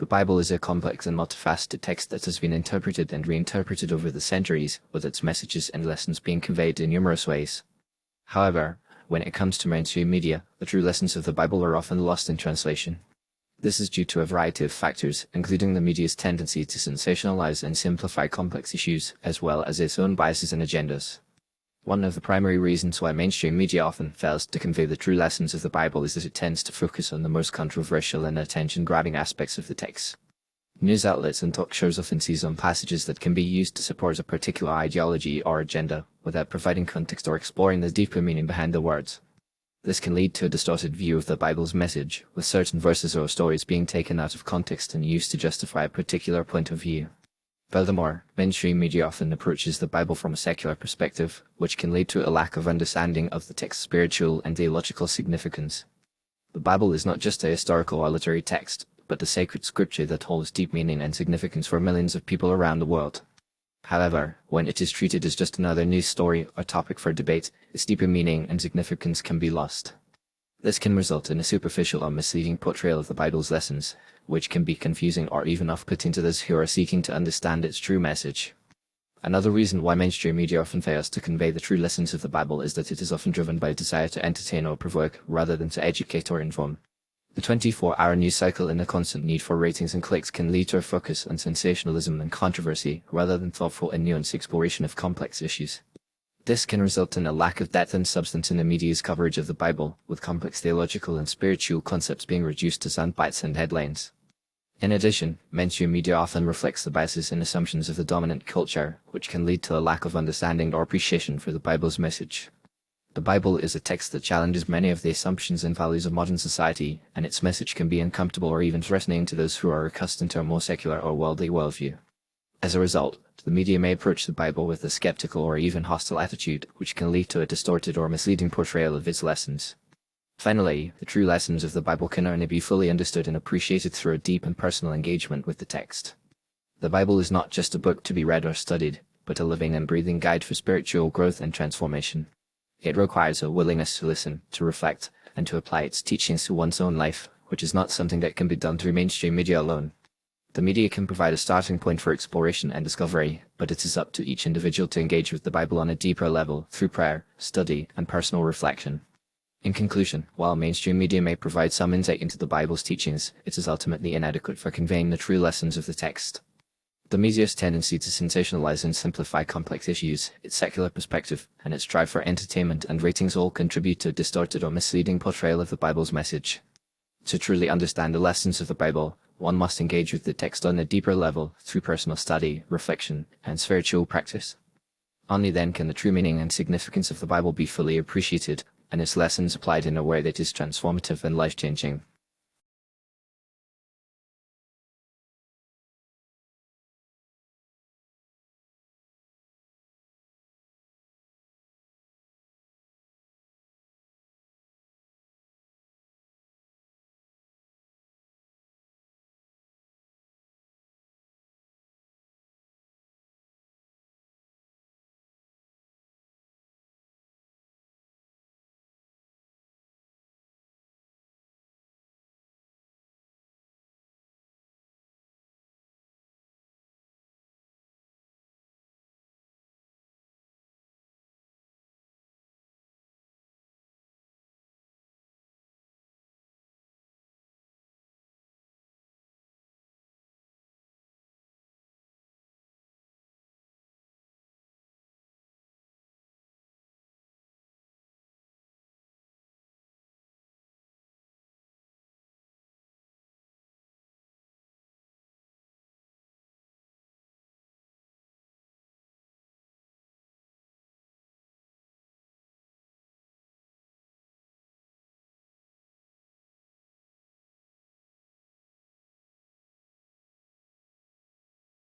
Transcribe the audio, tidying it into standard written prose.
Bible is a complex and multifaceted text that has been interpreted and reinterpreted over the centuries, with its messages and lessons being conveyed in numerous ways. However, when it comes to mainstream media, the true lessons of the Bible are often lost in translation. This is due to a variety of factors, including the media's tendency to sensationalize and simplify complex issues, as well as its own biases and agendas. One of the primary reasons why mainstream media often fails to convey the true lessons of the Bible is that it tends to focus on the most controversial and attention-grabbing aspects of the text. News outlets and talk shows often seize on passages that can be used to support a particular ideology or agenda, without providing context or exploring the deeper meaning behind the words. This can lead to a distorted view of the Bible's message, with certain verses or stories being taken out of context and used to justify a particular point of view. Furthermore, mainstream media often approaches the Bible from a secular perspective, which can lead to a lack of understanding of the text's spiritual and theological significance. The Bible is not just a historical or literary text, but a sacred scripture that holds deep meaning and significance for millions of people around the world. However, when it is treated as just another news story or topic for debate, its deeper meaning and significance can be lost. This can result in a superficial or misleading portrayal of the Bible's lessons, which can be confusing or even off-putting to those who are seeking to understand its true message. Another reason why mainstream media often fails to convey the true lessons of the Bible is that it is often driven by a desire to entertain or provoke, rather than to educate or inform. The 24-hour news cycle and the constant need for ratings and clicks can lead to a focus on sensationalism and controversy, rather than thoughtful and nuanced exploration of complex issues. This can result in a lack of depth and substance in the media's coverage of the Bible, with complex theological and spiritual concepts being reduced to sound bites and headlines. In addition, mainstream media often reflects the biases and assumptions of the dominant culture, which can lead to a lack of understanding or appreciation for the Bible's message. The Bible is a text that challenges many of the assumptions and values of modern society, and its message can be uncomfortable or even threatening to those who are accustomed to a more secular or worldly worldview. As a result, the media may approach the Bible with a skeptical or even hostile attitude, which can lead to a distorted or misleading portrayal of its lessons. Finally, the true lessons of the Bible can only be fully understood and appreciated through a deep and personal engagement with the text. The Bible is not just a book to be read or studied, but a living and breathing guide for spiritual growth and transformation. It requires a willingness to listen, to reflect, and to apply its teachings to one's own life, which is not something that can be done through mainstream media alone. The media can provide a starting point for exploration and discovery, but it is up to each individual to engage with the Bible on a deeper level through prayer, study, and personal reflection. In conclusion, while mainstream media may provide some insight into the Bible's teachings, it is ultimately inadequate for conveying the true lessons of the text. The media's tendency to sensationalize and simplify complex issues, its secular perspective, and its drive for entertainment and ratings all contribute to a distorted or misleading portrayal of the Bible's message. To truly understand the lessons of the Bible, one must engage with the text on a deeper level through personal study, reflection, and spiritual practice. Only then can the true meaning and significance of the Bible be fully appreciated, and its lessons applied in a way that is transformative and life-changing.